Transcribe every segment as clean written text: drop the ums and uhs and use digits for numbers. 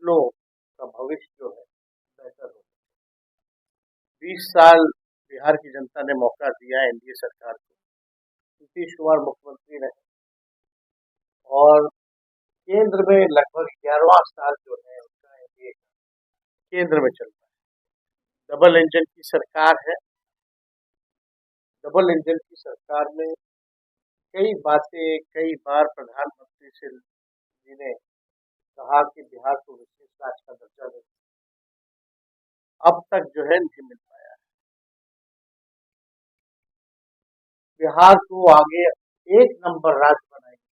नस्लों का भविष्य जो है बेहतर हो। 20 साल बिहार की जनता ने मौका दिया है एनडीए सरकार को। नीतीश कुमार मुख्यमंत्री रहे और केंद्र में लगभग 11वां साल जो है उनका एनडीए केंद्र में चल रहा है। डबल इंजन की सरकार है। डबल इंजन की सरकार में कई बातें कई बार प्रधानमंत्री से जी ने कहा कि बिहार को विशेष राज्य का दर्जा दें। अब तक जो है नहीं मिल पाया है। बिहार को आगे एक नंबर राज्य बनाएंगे।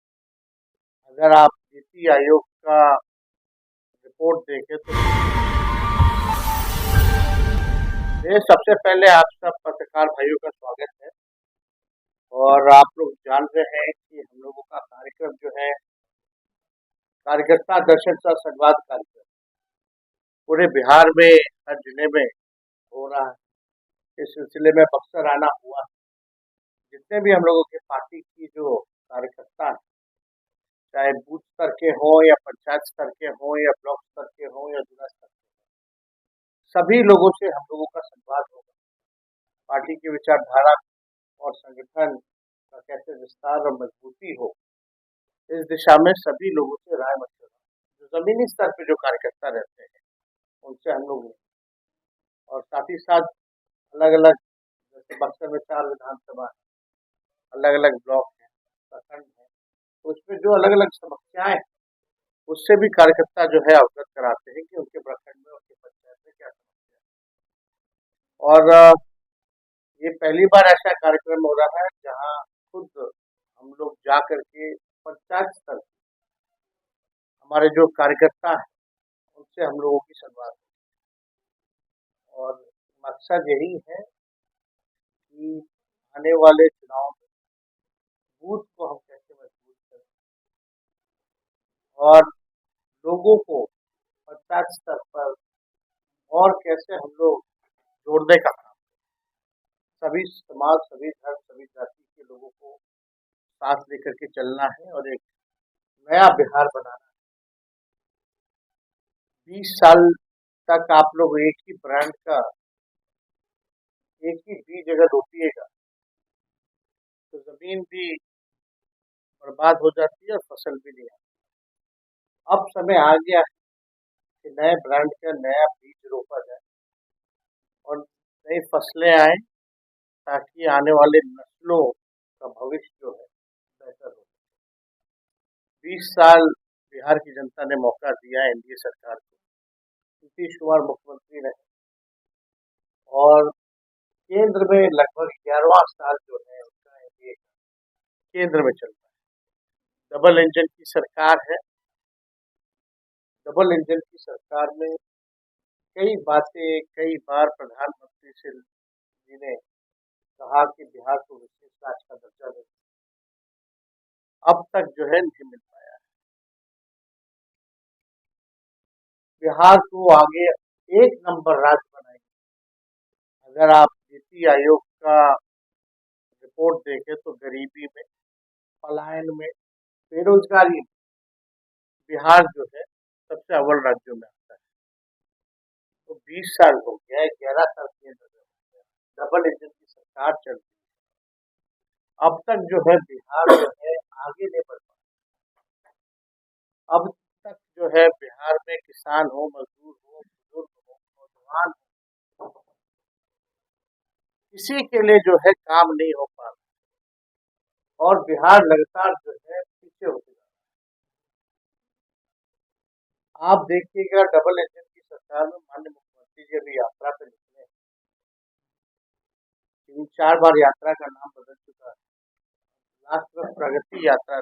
अगर आप नीति आयोग का रिपोर्ट देखें तो ये सबसे पहले आप सब पत्रकार भाइयों का स्वागत है। और आप लोग जान रहे हैं कि हम लोगों का कार्यक्रम जो है कार्यकर्ता दर्शन सा संवाद कार्यक्रम पूरे बिहार में हर जिले में हो रहा है। इस सिलसिले में बक्सर आना हुआ। जितने भी हम लोगों के पार्टी की जो कार्यकर्ता हैं, चाहे बूथ स्तर के हों या पंचायत स्तर के हों या ब्लॉक स्तर के हों या जिला स्तर के, सभी लोगों से हम लोगों का संवाद होगा। पार्टी की विचारधारा और संगठन का कैसे विस्तार और मजबूती हो, इस दिशा में सभी लोगों से राय मशवरा, जो जमीनी स्तर पे जो कार्यकर्ता रहते हैं उनसे हम लोग और साथ ही साथ अलग अलग, जैसे बक्सर में 4 विधानसभा है, अलग अलग ब्लॉक हैं, प्रखंड है, तो उसमें जो अलग अलग समस्याएं हैं, उससे भी कार्यकर्ता जो है अवगत कराते हैं कि उनके प्रखंड में उनके पंचायत में क्या समस्या है। और ये पहली बार ऐसा कार्यक्रम हो रहा है जहां खुद हम लोग जा करके पंचायत स्तर हमारे जो कार्यकर्ता हैं उनसे हम लोगों की संवाद और मकसद यही है कि आने वाले चुनाव में बूथ को हम कैसे मजबूत करें और लोगों को पंचायत स्तर पर और कैसे हम लोग जोड़ने का काम, सभी समाज, सभी धर्म, सभी जाति के लोगों को साथ लेकर के चलना है और एक नया बिहार बनाना है। 20 साल तक आप लोग एक ही ब्रांड का एक ही बीज अगर रोपिएगा तो जमीन भी बर्बाद हो जाती है और फसल भी नहीं आती। अब समय आ गया है कि नए ब्रांड का नया बीज रोपा जाए और नई फसलें आए ताकि आने वाले नस्लों का भविष्य जो है बेहतर हो। 20 साल बिहार की जनता ने मौका दिया है एनडीए सरकार को। नीतीश कुमार मुख्यमंत्री रहे और केंद्र में लगभग 11वां साल जो है उनका एनडीए केंद्र में चल रहा है। डबल इंजन की सरकार है। डबल इंजन की सरकार में कई बातें कई बार प्रधानमंत्री से जी ने कहा कि बिहार को विशेष राज्य का दर्जा दें। अब तक जो है नहीं मिल पाया है। बिहार को आगे एक नंबर राज्य बनाएंगे। अगर आप नीति आयोग का रिपोर्ट देखें तो गरीबी में, पलायन में, बेरोजगारी में बिहार जो है सबसे अव्वल राज्यों में आता है। तो 20 साल हो गया है, 11 साल केंद्र में हो गया, डबल इंजन की सरकार चल रही है। अब तक जो है बिहार जो है आगे नहीं बढ़ पाया। अब तक जो है बिहार में किसान हो, मजदूर हो, बुजुर्ग हो, नौजवान हो, किसी के लिए जो है काम नहीं हो पा रहा और बिहार लगातार जो है पीछे होते जा रहा है। आप देखिएगा डबल इंजन की सरकार में माननीय मुख्यमंत्री जी अभी यात्रा पे निकले, 3-4 बार यात्रा का नाम बदल चुका है। लास्ट में प्रगति यात्रा।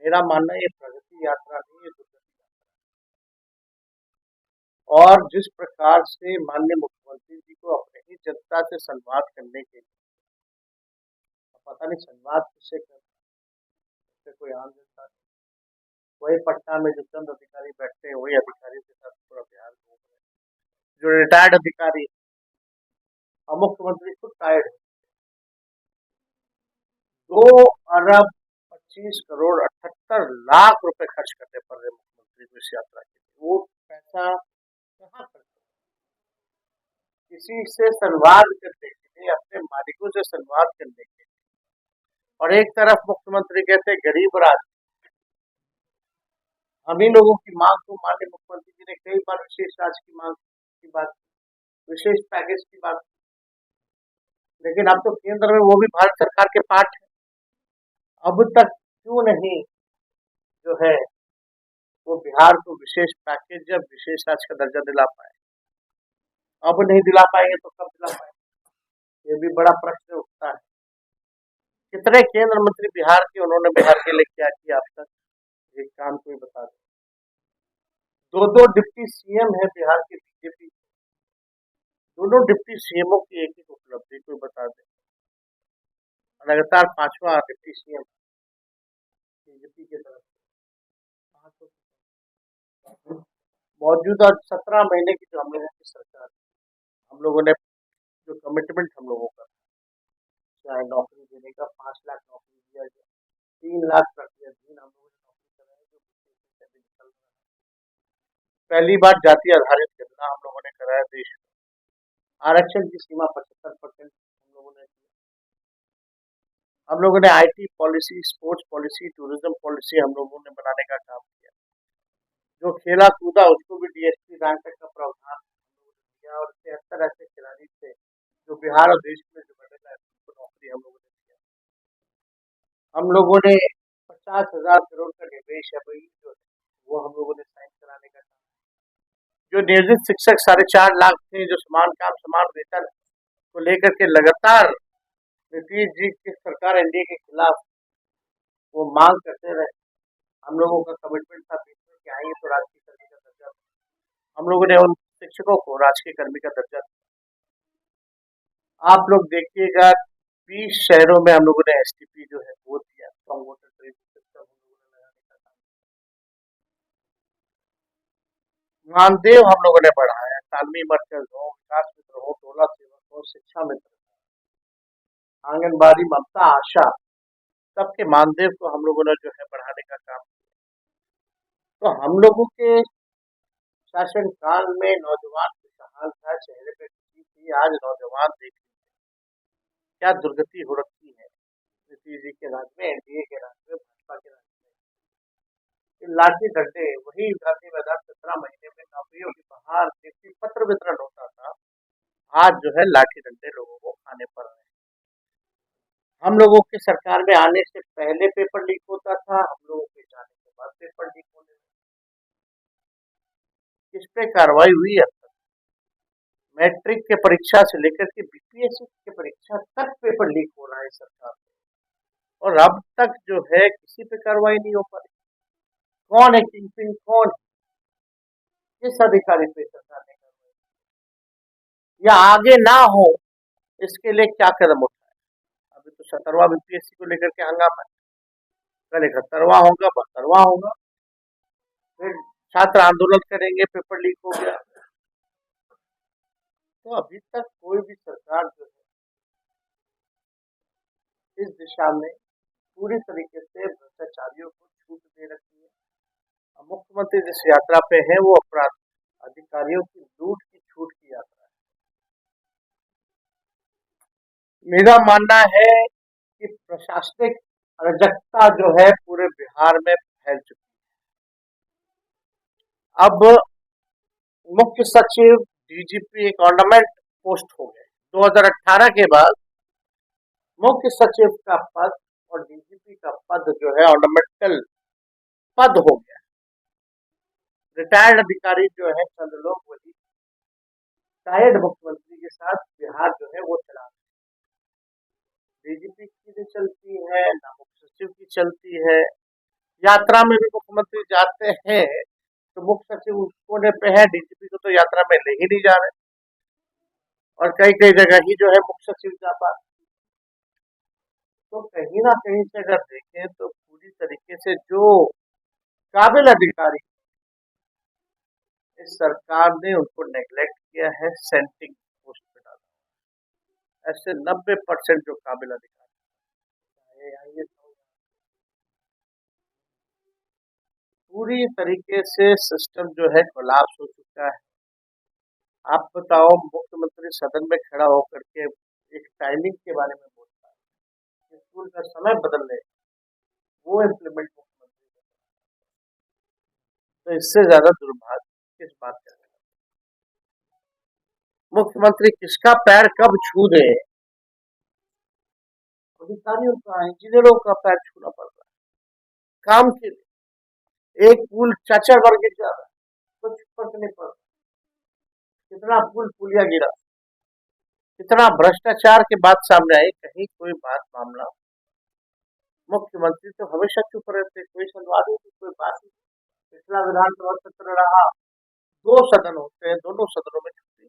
मेरा मानना है ये प्रगति यात्रा नहीं, ये दुर्गति यात्रा। और जिस प्रकार से माननीय मुख्यमंत्री जी को अपने ही जनता से संवाद करने के लिए, पता नहीं संवाद किससे कर कोई आम जनता नहीं। वही पटना में जो चंद अधिकारी बैठते हैं वही अधिकारी के साथ पूरा बिहार घूम रहे हैं, जो रिटायर्ड अधिकारी और मुख्यमंत्री खुद टायर्ड है। 2 अरब 25 करोड़ 78 लाख रुपए खर्च करने पड़ रहे मुख्यमंत्री मुख्यमंत्री को इस यात्रा के लिए। वो पैसा कहाँ खर्च, किसी से संवाद करने के लिए, अपने मालिकों से संवाद करने के लिए। और एक तरफ मुख्यमंत्री कहते हैं गरीब राज्य, हम ही लोगों की मांग को माननीय मुख्यमंत्री जी ने कई बार विशेष राज्य की मांग की बात, विशेष पैकेज की बात, लेकिन अब तो केंद्र में वो भी भारत सरकार के पार्ट है। अब तक क्यों नहीं जो है वो बिहार को विशेष पैकेज या विशेष राज्य का दर्जा दिला पाए? अब नहीं दिला पाएंगे तो कब दिला पाएंगे, ये भी बड़ा प्रश्न उठता है। कितने केंद्र मंत्री बिहार के, उन्होंने बिहार के लिए क्या किया अब तक, एक काम कोई बता दे। दो डिप्टी सीएम है बिहार के बीजेपी, दोनों डिप्टी सीएमओ की एक एक उपलब्धि कोई बता दे। लगातार 5वां डिप्टी सीएम बीजेपी की तरफ से। मौजूदा 17 महीने की जो हम लोगों की सरकार, हम लोगों ने जो कमिटमेंट हम लोगों का, चाहे नौकरी देने का 5 लाख नौकरी दिया गया, 3 लाख प्रक्रियाधीन हम लोगों ने नौकरी कराई, जो निकल रहा है। पहली बार जाति आधारित गणना हम लोगों ने कराया देश में, आरक्षण की सीमा 75% हम लोगों ने किया। हम लोगों ने IT policy, sports policy, tourism policy हम लोगों ने बनाने का काम किया। जो खेला कूदा उसको भी डीएसपी रैंक तक का प्रावधान हम लोगों ने दिया, और 73 ऐसे खिलाड़ी थे जो बिहार और देश में जो मेडल है उनको नौकरी हम लोगों ने दिया। हम लोगों ने 50,000 करोड़ का निवेश है भाई जो वो हम लोगों ने साइन कराने का काम। जो नियोजित शिक्षक 4.5 लाख थे, जो समान काम समान वेतन को लेकर के लगातार नीतीश जी की सरकार एनडीए के खिलाफ वो मांग करते रहे, हम लोगों का कमिटमेंट था बीच में कि आएंगे तो राजकीय कर्मी का दर्जा, हम लोगों ने उन शिक्षकों को राजकीय कर्मी का दर्जा दिया। आप लोग देखिएगा 20 शहरों में हम लोगों ने एसटीपी जो है वो दिया, स्ट्रॉन्ग वोटर ट्रेसिंग सिस्टम हम लोगों ने लगाने का काम। मानदेय हम लोगों ने बढ़ाया, तालमी मरकज हो, विकास मित्र हो, टोला सेवक हो, शिक्षा मित्र, आंगनबाड़ी, ममता, आशा, सबके मानदेय को हम लोगों ने जो है बढ़ाने का काम किया। तो हम लोगों के शासनकाल में नौजवान खुशहाल था, चेहरे पे खुशी थी। आज नौजवान देख लीजिए क्या दुर्गति हो रखी है नीतीश जी के राज में, एनडीए के राज में, भाजपा के राज में। लाठी डंडे, वही गांधी मैदान 17 महीने में नौकरियों की बहार, नियुक्ति पत्र वितरण होता था, आज जो है लाठी डंडे लोगों को खाने पड़ रहे हैं। हम लोगों के सरकार में आने से पहले पेपर लीक होता था, हम लोगों के जाने के बाद पेपर लीक होने लगे। किस पे कार्रवाई हुई है? मैट्रिक के परीक्षा से लेकर के बीपीएससी की परीक्षा तक पेपर लीक हो रहा है सरकार में, और अब तक जो है किसी पे कार्रवाई नहीं हो पाई। कौन है किंगपिन, कौन, किस अधिकारी पे सरकार ने कार्रवाई, या आगे ना हो इसके लिए क्या कदम उठाए? अभी तो 17वां बीपीएससी को लेकर के हंगामा है, कल 71वां होगा, 72वां होगा, फिर छात्र आंदोलन करेंगे, पेपर लीक हो गया। तो अभी तक कोई भी सरकार जो है इस दिशा में पूरी तरीके से भ्रष्टाचारियों को छूट दे रखी है। मुख्यमंत्री जिस यात्रा पे है वो अपराध अधिकारियों की लूट की छूट की यात्रा है। मेरा मानना है कि प्रशासनिक अराजकता जो है पूरे बिहार में फैल चुकी है। अब मुख्य सचिव, डीजीपी एक ऑर्नामेंट पोस्ट हो गए। 2018 के बाद मुख्य सचिव का पद और डीजीपी का पद जो है ऑर्नामेंटल पद हो गया। रिटायर्ड अधिकारी जो है चंद लोग वही शायद मुख्यमंत्री के साथ बिहार जो है वो चला रहे। डीजीपी की भी चलती है ना, मुख्य सचिव की चलती है। यात्रा में भी मुख्यमंत्री जाते हैं तो मुख्य सचिव कोने पे है, डीजीपी को तो यात्रा में ले ही नहीं जा रहे, और कई कई जगह ही जो है मुख्य सचिव जा पाते। तो कहीं ना कहीं से अगर देखें तो पूरी तरीके से जो काबिल अधिकारी इस सरकार ने उनको नेग्लेक्ट किया है, सेंटिंग पोस्ट पे डाला। ऐसे 90% जो काबिल अधिकारी पूरी तरीके से सिस्टम जो है कोलैप्स हो चुका है। आप बताओ, मुख्यमंत्री सदन में खड़ा होकर के एक टाइमिंग के बारे में बोलता है, स्कूल का समय बदलने, वो इम्प्लीमेंट मुख्यमंत्री का। तो इससे ज्यादा दुर्भाग्य किस बात का है? मुख्यमंत्री किसका पैर कब छू दे, अधिकारियों का, इंजीनियरों का पैर छूना पड़ रहा है काम के लिए। एक पुल चाचा भर गिर जा रहा है, कुछ फर्क नहीं पड़ रहा। कितना पुल पुलिया गिरा, कितना भ्रष्टाचार के बाद सामने आई, कहीं कोई बात मामला। मुख्यमंत्री तो हमेशा चुप रहते, कोई सुनवाई नहीं, कोई बात नहीं। पिछला विधानसभा सत्र रहा, 2 सदन होते हैं, दोनों सदनों में छुट्टी।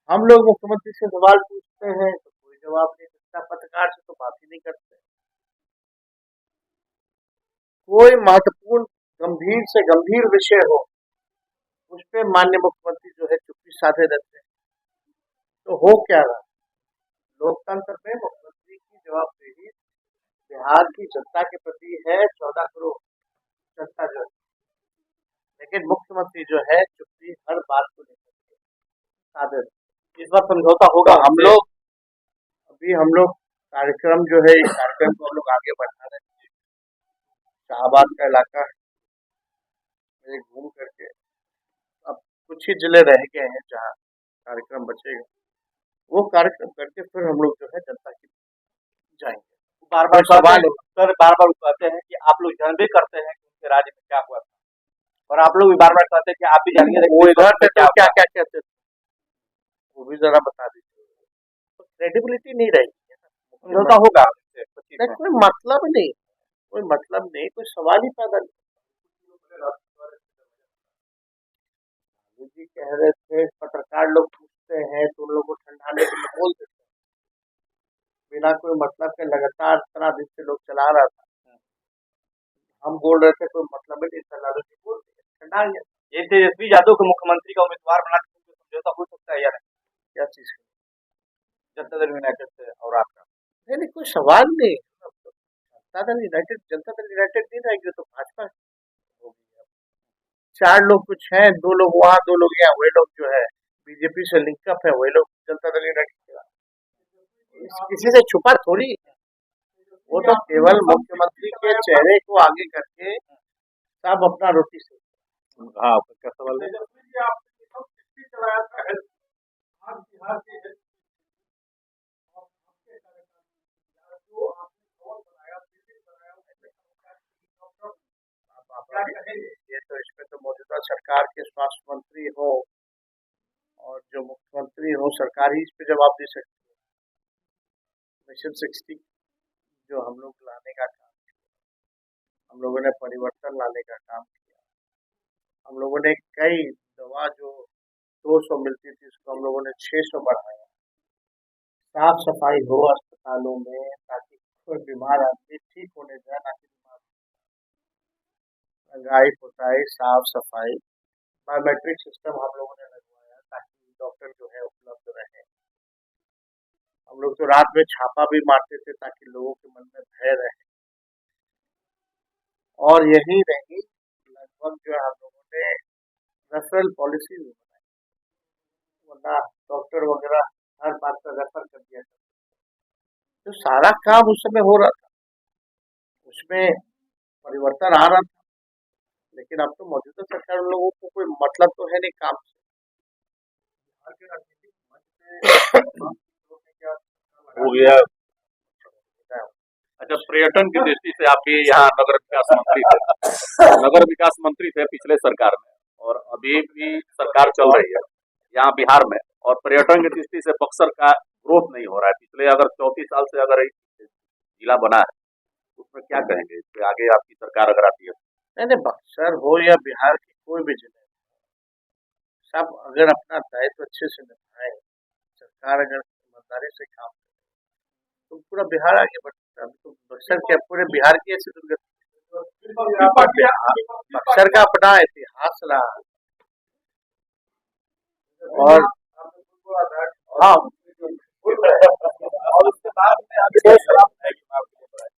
हम लोग मुख्यमंत्री से सवाल पूछते हैं तो कोई जवाब नहीं देता, पत्रकार से तो बात ही नहीं करते। कोई महत्वपूर्ण गंभीर से गंभीर विषय हो, उस पे माननीय मुख्यमंत्री जो है चुप्पी साधे रहते हैं। तो हो क्या रहा? लोकतंत्र में मुख्यमंत्री की जवाबदेही बिहार की जनता के प्रति है, 14 करोड़ जनता जो है, लेकिन मुख्यमंत्री जो है चुप्पी हर बात को लेकर साधे रहते। इस बार समझौता होगा। हम लोग कार्यक्रम जो है, इस कार्यक्रम को हम लोग आगे बढ़ा रहे हैं। शाहबाद का इलाका में घूम करके अब कुछ ही जिले रह गए हैं जहाँ कार्यक्रम बचेगा, वो कार्यक्रम करके फिर हम लोग जो है जनता की जाएंगे। बार बार सवाल सर बार बार कहते हैं कि आप लोग जानबे करते हैं कि उनके राज्य में क्या हुआ था, और आप लोग भी बार बार कहते हैं कि आप भी जानिए वो इधर से तो क्या क्या कहते थे, वो भी जरा बता दीजिए। तो क्रेडिबिलिटी नहीं रहेगी, समझौता होगा। कोई मतलब नहीं, कोई मतलब नहीं, कोई सवाल ही पैदा नहीं। जी कह रहे थे, पत्रकार लोग पूछते हैं तो उन लोग को ठंडाने के लिए बोल देते हैं, बिना कोई मतलब के लगातार इतना दिन से लोग चला रहा था। हम बोल रहे थे कोई मतलब नहीं था, लालू जी बोल दिए, ठंडा गया। ये तेजस्वी यादव को मुख्यमंत्री का उम्मीदवार बना के समझौता हो सकता है या नहीं? क्या चीज का? जनता दल यूनाइटेड से और आपका? नहीं, कोई सवाल नहीं। जनता दल यूनाइटेड नहीं रहेगी तो भाजपा होगी। 4 लोग कुछ हैं, 2 लोग वहाँ, 2 लोग यहाँ, वही लोग जो है बीजेपी से लिंकअप है, वही लोग जनता दल यूनाइटेड। किसी से छुपा थोड़ी, वो तो केवल मुख्यमंत्री के चेहरे को आगे करके सब अपना रोटी से। हाँ, क्या सवाल है? ये तो इसमें तो मौजूदा सरकार के स्वास्थ्य मंत्री हो और जो मुख्यमंत्री हो, सरकार ही इस पे जवाब दे सकती है। मिशन 60 जो हम लोग लाने का काम किया, हम लोगों ने परिवर्तन लाने का काम किया। हम लोगों ने कई दवा जो 200 मिलती थी उसको हम लोगों ने 600 बढ़ाया। साफ सफाई हो अस्पतालों में ताकि कोई बीमार आदमी ठीक होने जाए, ना कि बीमार। रंगाई पुताई, साफ सफाई, बायोमेट्रिक सिस्टम हम लोगों ने लगवाया ताकि डॉक्टर जो है उपलब्ध रहे। हम लोग तो रात में छापा भी मारते थे ताकि लोगों के मन में भय रहे। और यही नहीं, लगभग जो है हम लोगों ने रेफरल पॉलिसी भी बनाई, वरना डॉक्टर वगैरह हर बात पर रेफर कर दिया था। तो सारा काम उस समय हो रहा था, उसमें परिवर्तन आ रहा था, लेकिन अब तो मौजूदा सरकार उन लोगों को कोई मतलब तो है नहीं काम से। हो गया। अच्छा, पर्यटन की दृष्टि से आप भी यहाँ नगर विकास मंत्री थे, नगर विकास मंत्री थे पिछले सरकार में, और अभी भी सरकार चल रही है यहाँ बिहार में, और पर्यटन की दृष्टि से बक्सर का ग्रोथ नहीं हो रहा है। पिछले अगर 34 साल से अगर जिला बना है, उसमें क्या कहेंगे? इससे आगे आपकी सरकार अगर आती है? नहीं, बक्सर हो या बिहार की कोई भी जिले, सब अगर अपना दायित्व अच्छे से निभाए, सरकार अगर ईमानदारी से काम करे तो पूरा बिहार आगे बढ़ता है। तो बक्सर क्या, पूरे बिहार की ऐसी दुर्गति। बक्सर का अपना इतिहास रहा, और हाँ, और उसके बाद में